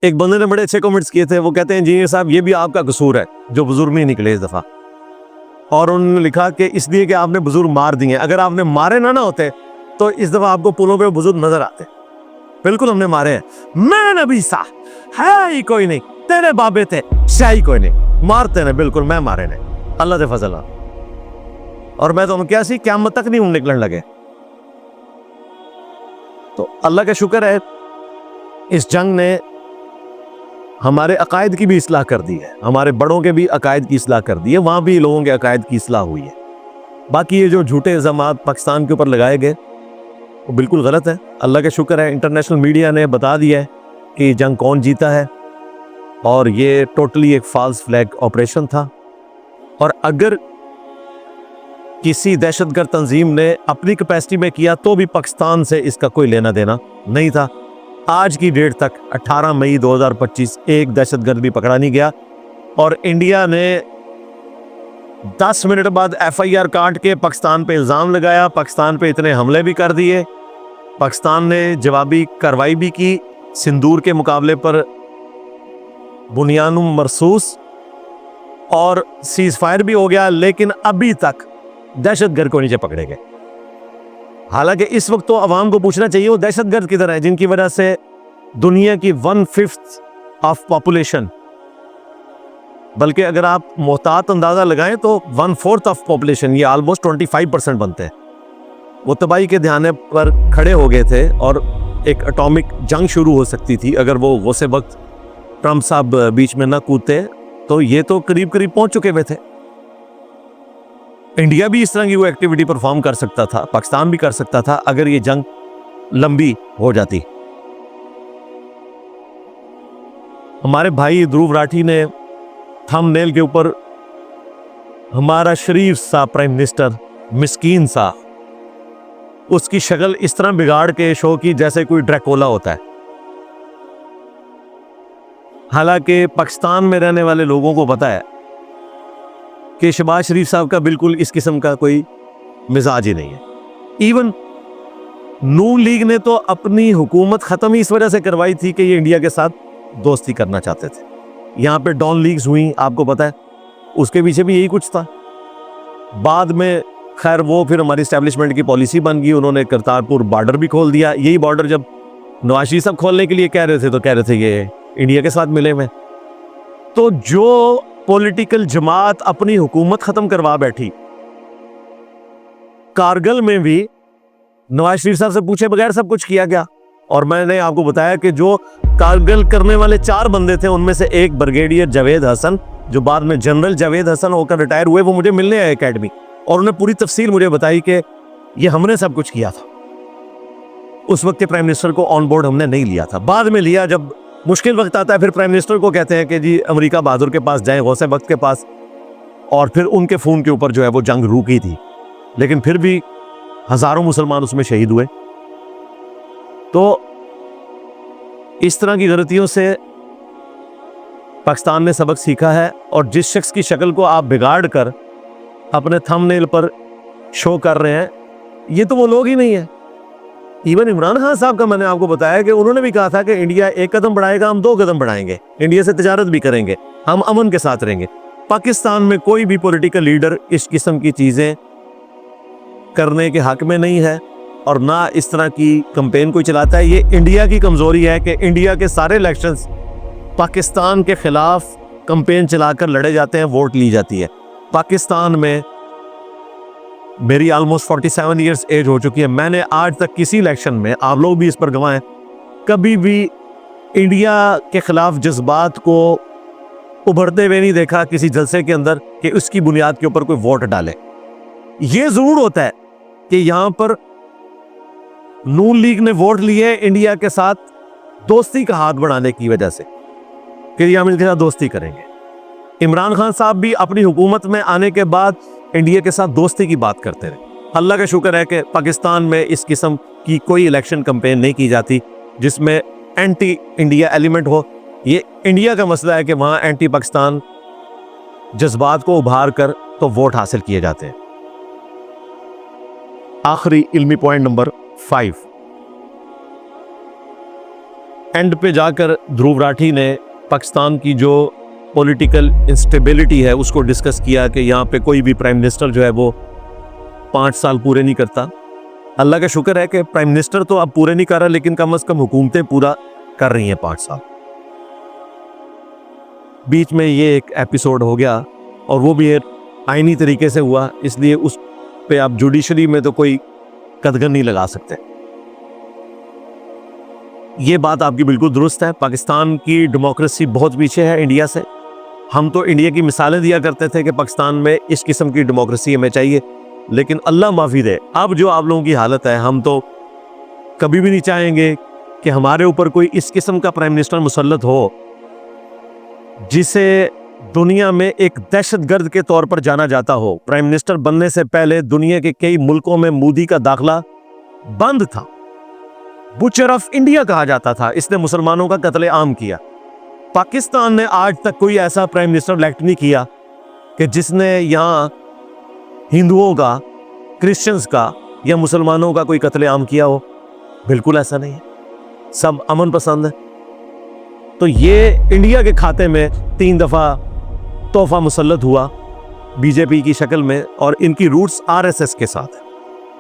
एक बंदे ने बड़े अच्छे कमेंट्स किए थे, वो कहते हैं इंजीनियर साहब ये भी आपका कसूर है जो बुजुर्ग नहीं निकले इस दफा। और उन्होंने लिखा कि इसलिए कि आपने बुजुर्ग मार दिए, अगर आपने मारे ना होते तो इस दफा आपको पुलों पे बुजुर्ग नजर आते। बिल्कुल हमने मारे हैं। मैं नबी सा है ही कोई नहीं, तेरे बाबे थे शाही कोई नहीं, मारते ने बिल्कुल मैं मारे ने अल्लाह दे फजल। और मैं तो क्या सी क़यामत तक नहीं निकलने लगे। तो अल्लाह का शुक्र है इस जंग ने हमारे अकायद की भी इस्लाह कर दी है, हमारे बड़ों के भी अकायद की इस्लाह कर दी है, वहां भी लोगों के अकायद की इस्लाह हुई है। बाकी ये जो झूठे इल्ज़ामात पाकिस्तान के ऊपर लगाए गए वो बिल्कुल गलत है। अल्लाह का शुक्र है इंटरनेशनल मीडिया ने बता दिया है कि जंग कौन जीता है, और ये टोटली एक फॉल्स फ्लैग ऑपरेशन था। और अगर किसी दहशतगर्द तंजीम ने अपनी कैपेसिटी में किया तो भी पाकिस्तान से इसका कोई लेना देना नहीं था। आज की डेट तक 18 मई 2025 एक दहशतगर्द भी पकड़ा नहीं गया, और इंडिया ने 10 मिनट बाद FIR काट के पाकिस्तान पे इल्ज़ाम लगाया, पाकिस्तान पे इतने हमले भी कर दिए, पाकिस्तान ने जवाबी कार्रवाई भी की, सिंदूर के मुकाबले पर बुनियानुम मरसूस, और सीज फायर भी हो गया, लेकिन अभी तक दहशतगर्द को नीचे पकड़े गए। हालांकि इस वक्त तो अवाम को पूछना चाहिए वो दहशतगर्द किधर है जिनकी वजह से दुनिया की 1/5 ऑफ पॉपुलेशन, बल्कि अगर आप मोहतात अंदाजा लगाएं तो 1/4 ऑफ पॉपुलेशन, ये ऑलमोस्ट 25% बनते हैं, वो तबाही के ध्यान पर खड़े हो गए थे और एक एटॉमिक जंग शुरू हो सकती थी अगर वो से वक्त ट्रंप साहब बीच में ना कूदते, तो ये तो करीब करीब पहुंच चुके हुए थे। इंडिया भी इस तरह की वो एक्टिविटी परफॉर्म कर सकता था, पाकिस्तान भी कर सकता था अगर ये जंग लंबी हो जाती। हमारे भाई ध्रुव राठी ने थंबनेल के ऊपर हमारा शरीफ सा प्राइम मिनिस्टर मिस्कीन सा, उसकी शक्ल इस तरह बिगाड़ के शो की जैसे कोई ड्रैकोला होता है। हालांकि पाकिस्तान में रहने वाले लोगों को पता है कि शहबाज शरीफ साहब का बिल्कुल इस किस्म का कोई मिजाज ही नहीं है। इवन नून लीग ने तो अपनी हुकूमत खत्म ही इस वजह से करवाई थी कि ये इंडिया के साथ दोस्ती करना चाहते थे। यहाँ पे डॉन लीग्स हुई, आपको पता है, उसके पीछे भी यही कुछ था। बाद में खैर वो फिर हमारी एस्टेब्लिशमेंट की पॉलिसी बन गई, उन्होंने करतारपुर बॉर्डर भी खोल दिया। यही बॉर्डर जब नवाज शरीफ साहब खोलने के लिए कह रहे थे तो कह रहे थे ये इंडिया के साथ मिले हुए। तो जो पॉलिटिकल जमात अपनी हुकूमत खत्म करवा बैठी, कारगिल में भी नवाज शरीफ साहब से पूछे बगैर सब कुछ किया गया। और मैंने आपको बताया कि जो कारगिल करने वाले 4 बंदे थे उनमें से एक ब्रिगेडियर जावेद हसन, जो बाद में जनरल जावेद हसन होकर रिटायर हुए, वो मुझे मिलने आए एकेडमी और उन्होंने पूरी तफसील मुझे बताई कि ये हमने सब कुछ किया था। उस वक्त के प्राइम मिनिस्टर को ऑन बोर्ड हमने नहीं लिया था, बाद में लिया। जब मुश्किल वक्त आता है फिर प्राइम मिनिस्टर को कहते हैं कि जी अमेरिका बहादुर के पास जाएं, गौसे वक्त के पास, और फिर उनके खून के ऊपर जो है वो जंग रुकी थी, लेकिन फिर भी हजारों मुसलमान उसमें शहीद हुए। तो इस तरह की गलतियों से पाकिस्तान ने सबक सीखा है, और जिस शख्स की शक्ल को आप बिगाड़ कर अपने थंबनेल पर शो कर रहे हैं, ये तो वो लोग ही नहीं है। इवन इमरान खान साहब का मैंने आपको बताया कि उन्होंने भी कहा था कि इंडिया 1 कदम बढ़ाएगा, हम 2 कदम बढ़ाएंगे, इंडिया से तिजारत भी करेंगे, हम अमन के साथ रहेंगे। पाकिस्तान में कोई भी पॉलिटिकल लीडर इस किस्म की चीजें करने के हक में नहीं है और ना इस तरह की कैंपेन कोई चलाता है। ये इंडिया की कमजोरी है कि इंडिया के सारे इलेक्शंस पाकिस्तान के खिलाफ कैंपेन चलाकर लड़े जाते हैं, वोट ली जाती है। पाकिस्तान में मेरी ऑलमोस्ट 47 ईयर्स एज हो चुकी है, मैंने आज तक किसी इलेक्शन में, आप लोग भी इस पर गवाह हैं, कभी भी इंडिया के खिलाफ जज्बात को उभरते हुए नहीं देखा किसी जलसे के अंदर कि उसकी बुनियाद के ऊपर कोई वोट डाले। ये जरूर होता है कि यहां पर नून लीग ने वोट लिए इंडिया के साथ दोस्ती का हाथ बढ़ाने की वजह से कि हम इनके साथ दोस्ती करेंगे। इमरान खान साहब भी अपनी हुकूमत में आने के बाद इंडिया के साथ दोस्ती की बात करते रहे। अल्लाह का शुक्र है कि पाकिस्तान में इस किस्म की कोई इलेक्शन कैंपेन नहीं की जाती जिसमें एंटी इंडिया एलिमेंट हो। ये इंडिया का मसला है कि वहां एंटी पाकिस्तान जज्बात को उभार कर तो वोट हासिल किए जाते हैं। आखिरी इल्मी पॉइंट नंबर 5, एंड पे जाकर ध्रुव राठी ने पाकिस्तान की जो पॉलिटिकल इंस्टेबिलिटी है उसको डिस्कस किया कि यहाँ पे कोई भी प्राइम मिनिस्टर जो है वो 5 साल पूरे नहीं करता। अल्लाह का शुक्र है कि प्राइम मिनिस्टर तो अब पूरे नहीं कर रहा, लेकिन कम से कम हुकूमतें पूरा कर रही हैं 5 साल। बीच में ये एक एपिसोड हो गया और वो भी आईनी तरीके से हुआ, इसलिए उस पे आप जुडिशरी में तो कोई कदगन नहीं लगा सकते। ये बात आपकी बिल्कुल दुरुस्त है, पाकिस्तान की डेमोक्रेसी बहुत पीछे है इंडिया से। हम तो इंडिया की मिसालें दिया करते थे कि पाकिस्तान में इस किस्म की डेमोक्रेसी हमें चाहिए, लेकिन अल्लाह माफ़ी दे अब जो आप लोगों की हालत है, हम तो कभी भी नहीं चाहेंगे कि हमारे ऊपर कोई इस किस्म का प्राइम मिनिस्टर मुसल्लत हो जिसे दुनिया में एक दहशतगर्द के तौर पर जाना जाता हो। प्राइम मिनिस्टर बनने से पहले दुनिया के कई मुल्कों में मोदी का दाखला बंद था, बुचर ऑफ इंडिया कहा जाता था, इसने मुसलमानों का कत्लेआम किया। पाकिस्तान ने आज तक कोई ऐसा प्राइम मिनिस्टर इलेक्ट नहीं किया कि जिसने यहाँ हिंदुओं का, क्रिश्चियंस का या मुसलमानों का कोई कत्लेआम किया हो। बिल्कुल ऐसा नहीं है, सब अमन पसंद है। तो ये इंडिया के खाते में 3 दफ़ा तोहफा मुसल्लत हुआ बीजेपी की शक्ल में, और इनकी रूट्स आरएसएस के साथ है,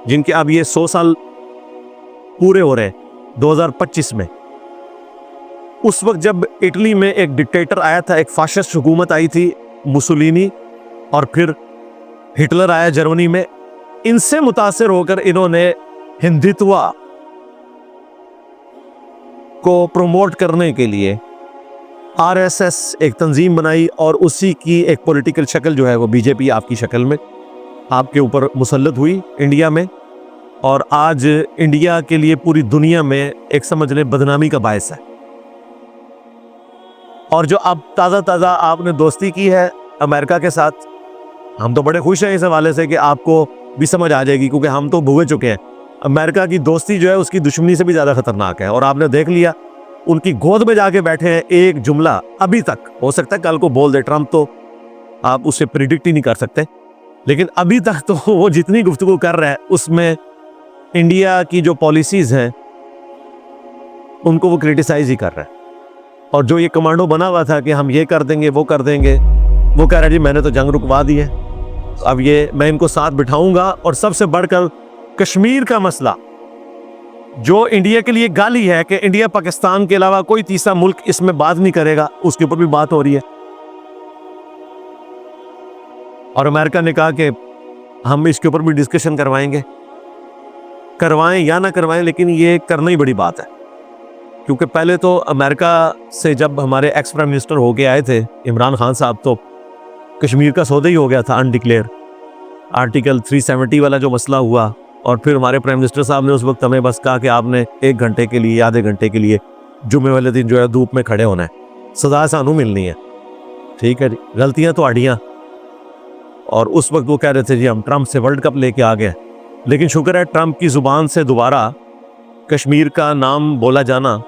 जिनके अब ये 100 साल पूरे हो रहे हैं 2025 में। उस वक्त जब इटली में एक डिक्टेटर आया था, एक फाशिस्ट हुकूमत आई थी मुसोलिनी, और फिर हिटलर आया जर्मनी में, इनसे मुतासिर होकर इन्होंने हिंदुत्व को प्रमोट करने के लिए आरएसएस एक तंजीम बनाई, और उसी की एक पॉलिटिकल शक्ल जो है वो बीजेपी आपकी शक्ल में आपके ऊपर मुसल्लत हुई इंडिया में, और आज इंडिया के लिए पूरी दुनिया में एक समझ लें बदनामी का बायस है। और जो अब ताज़ा आपने दोस्ती की है अमेरिका के साथ, हम तो बड़े खुश हैं इस हवाले से कि आपको भी समझ आ जाएगी, क्योंकि हम तो भुगे चुके हैं। अमेरिका की दोस्ती जो है उसकी दुश्मनी से भी ज़्यादा खतरनाक है, और आपने देख लिया उनकी गोद में जाके बैठे हैं। एक जुमला अभी तक, हो सकता है कल को बोल दे ट्रंप, तो आप उसे प्रिडिक्ट ही नहीं कर सकते, लेकिन अभी तक तो वो जितनी गुफ्तगू कर रहा है उसमें इंडिया की जो पॉलिसीज हैं उनको वो क्रिटिसाइज ही कर रहा है। और जो ये कमांडो बना हुआ था कि हम ये कर देंगे वो कर देंगे, वो कह रहा है जी मैंने तो जंग रुकवा दी है, अब ये मैं इनको साथ बिठाऊंगा। और सबसे बढ़कर कश्मीर का मसला, जो इंडिया के लिए गाली है कि इंडिया पाकिस्तान के अलावा कोई तीसरा मुल्क इसमें बात नहीं करेगा, उसके ऊपर भी बात हो रही है। और अमेरिका ने कहा कि हम इसके ऊपर भी डिस्कशन करवाएंगे, करवाएं या ना करवाएं, लेकिन ये करना ही बड़ी बात है। क्योंकि पहले तो अमेरिका से जब हमारे एक्स प्राइम मिनिस्टर होके आए थे इमरान खान साहब, तो कश्मीर का सौदा ही हो गया था अनडिक्लेयर, आर्टिकल 370 वाला जो मसला हुआ। और फिर हमारे प्राइम मिनिस्टर साहब ने उस वक्त हमें बस कहा कि आपने 1 घंटे के लिए, आधे घंटे के लिए जुम्मे वाले दिन जो है धूप में खड़े होना है, सजा सानू मिलनी है। ठीक है जी, गलतियां तो आड़ियाँ। और उस वक्त वो कह रहे थे जी हम ट्रंप से वर्ल्ड कप लेके आ गए, लेकिन शुक्र है ट्रंप की जुबान से दोबारा कश्मीर का नाम बोला जाना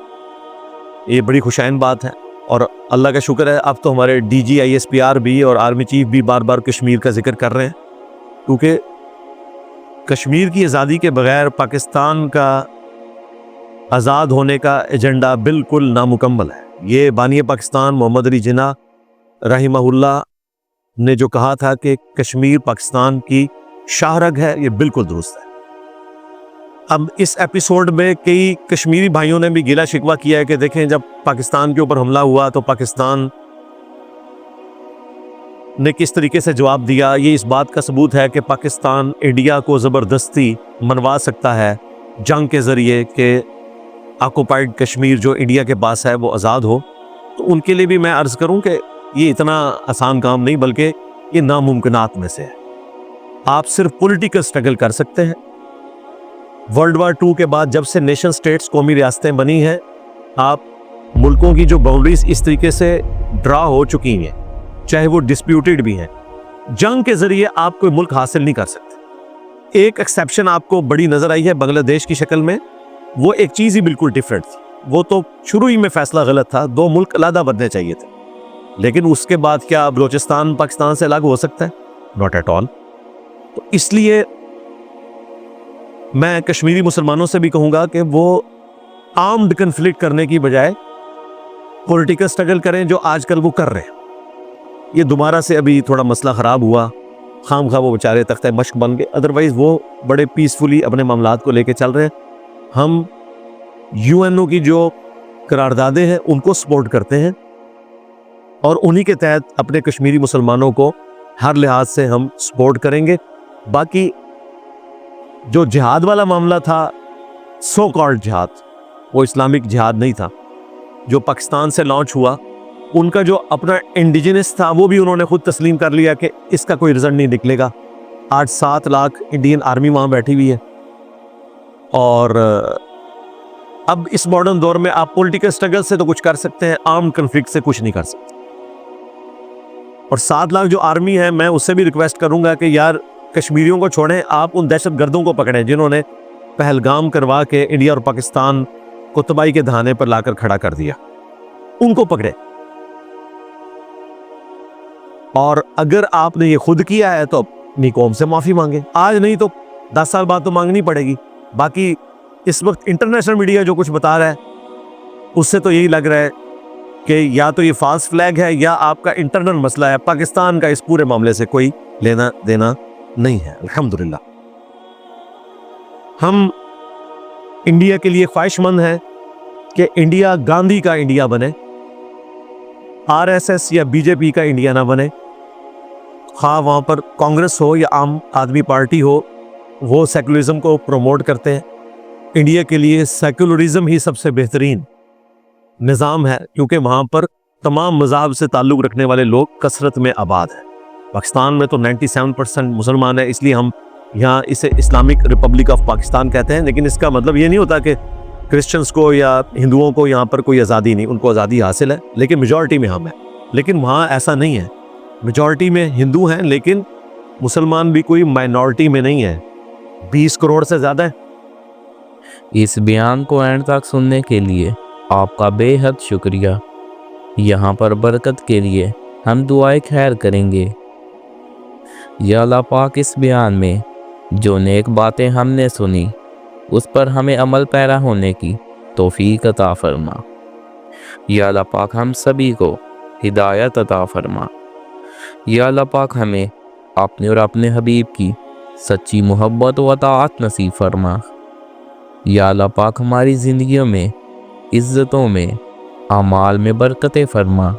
ये बड़ी खुशाइन बात है। और अल्लाह का शुक्र है अब तो हमारे डीजी ISPR भी और आर्मी चीफ भी बार बार कश्मीर का जिक्र कर रहे हैं, क्योंकि कश्मीर की आज़ादी के बगैर पाकिस्तान का आज़ाद होने का एजेंडा बिल्कुल नामुकम्मल है। ये बानी पाकिस्तान मोहम्मद अली जिन्ना रहिमहुल्लाह ने जो कहा था कि कश्मीर पाकिस्तान की शाहरग है, ये बिल्कुल दुरुस्त है। अब इस एपिसोड में कई कश्मीरी भाइयों ने भी गिला शिकवा किया है कि देखें जब पाकिस्तान के ऊपर हमला हुआ तो पाकिस्तान ने किस तरीके से जवाब दिया। ये इस बात का सबूत है कि पाकिस्तान इंडिया को ज़बरदस्ती मनवा सकता है जंग के ज़रिए कि ऑक्युपाइड कश्मीर जो इंडिया के पास है वो आज़ाद हो। तो उनके लिए भी मैं अर्ज़ करूं कि ये इतना आसान काम नहीं, बल्कि ये नामुमकिनात में से है। आप सिर्फ पॉलिटिकल स्ट्रगल कर सकते हैं। वर्ल्ड वार 2 के बाद जब से नेशन स्टेट्स कौमी रियासतें बनी हैं, आप मुल्कों की जो बाउंड्रीज इस तरीके से ड्रा हो चुकी हैं, चाहे वो डिस्प्यूटेड भी हैं, जंग के जरिए आप कोई मुल्क हासिल नहीं कर सकते। एक एक्सेप्शन आपको बड़ी नजर आई है बांग्लादेश की शक्ल में, वो एक चीज़ ही बिल्कुल डिफरेंट थी। वो तो शुरू ही में फैसला गलत था, 2 मुल्क अलग बनने चाहिए थे, लेकिन उसके बाद क्या बलोचिस्तान पाकिस्तान से अलग हो सकता है? Not at all. तो इसलिए मैं कश्मीरी मुसलमानों से भी कहूँगा कि वो आर्म्ड कन्फ्लिक्ट करने की बजाय पॉलिटिकल स्ट्रगल करें, जो आजकल वो कर रहे हैं। ये दोबारा से अभी थोड़ा मसला ख़राब हुआ, खामखा वो बेचारे तख्ते मश्क बन गए, अदरवाइज़ वो बड़े पीसफुली अपने मामलात को लेके चल रहे हैं। हम यूएनओ की जो करारदादें हैं उनको सपोर्ट करते हैं और उन्हीं के तहत अपने कश्मीरी मुसलमानों को हर लिहाज से हम सपोर्ट करेंगे। बाकी जो जिहाद वाला मामला था, सो कॉल्ड जिहाद, वो इस्लामिक जिहाद नहीं था, जो पाकिस्तान से लॉन्च हुआ, उनका जो अपना इंडिजिनस था वो भी उन्होंने खुद तस्लीम कर लिया कि इसका कोई रिजल्ट नहीं निकलेगा। 8-7 लाख इंडियन आर्मी वहाँ बैठी हुई है और अब इस मॉडर्न दौर में आप पॉलिटिकल स्ट्रगल से तो कुछ कर सकते हैं, आर्म्ड कन्फ्लिक्ट से कुछ नहीं कर सकते। और 7 लाख जो आर्मी है, मैं उससे भी रिक्वेस्ट करूंगा कि यार कश्मीरियों को छोड़ें, आप उन दहशतगर्दों को पकड़ें जिन्होंने पहलगाम करवा के इंडिया और पाकिस्तान को तबाही के दहाने पर लाकर खड़ा कर दिया, उनको पकड़े। और अगर आपने ये खुद किया है तो अपनी कौम से माफी मांगे, आज नहीं तो 10 साल बाद तो मांगनी पड़ेगी। बाकी इस वक्त इंटरनेशनल मीडिया जो कुछ बता रहा है उससे तो यही लग रहा है कि या तो ये फॉल्स फ्लैग है या आपका इंटरनल मसला है। पाकिस्तान का इस पूरे मामले से कोई लेना देना नहीं है। अल्हम्दुलिल्लाह हम इंडिया के लिए ख्वाहिशमंद हैं कि इंडिया गांधी का इंडिया बने, आरएसएस या बीजेपी का इंडिया ना बने। खा वहाँ पर कांग्रेस हो या आम आदमी पार्टी हो, वो सेकुलरिज्म को प्रमोट करते हैं। इंडिया के लिए सेकुलरिज्म ही सबसे बेहतरीन निज़ाम है, क्योंकि वहाँ पर तमाम मज़हब से ताल्लुक़ रखने वाले लोग कसरत में आबाद हैं। पाकिस्तान में तो 97% मुसलमान है, इसलिए हम यहाँ इसे इस्लामिक रिपब्लिक ऑफ पाकिस्तान कहते हैं। लेकिन इसका मतलब ये नहीं होता कि क्रिश्चियंस को या हिंदुओं को यहाँ पर कोई आज़ादी नहीं, उनको आज़ादी हासिल है, लेकिन मेजॉरिटी में हम हैं। लेकिन वहाँ ऐसा नहीं है, मेजॉरिटी में हिंदू हैं, लेकिन मुसलमान भी कोई माइनॉरिटी में नहीं है, 20 करोड़ से ज़्यादा है। इस बयान को एंड तक सुनने के लिए आपका बेहद शुक्रिया। यहाँ पर बरकत के लिए हम दुआएं खैर करेंगे। या अल्लाह पाक इस बयान में जो नेक बातें हमने सुनी उस पर हमें अमल पैरा होने की तौफीक अता फरमा। या अल्लाह पाक हम सभी को हिदायत अता फरमा। या अल्लाह पाक हमें अपने और अपने हबीब की सच्ची मोहब्बत व अताअत नसीब फरमा। या अल्लाह पाक हमारी ज़िंदगियों में, इज़्ज़तों में, आमाल में बरकतें फरमा।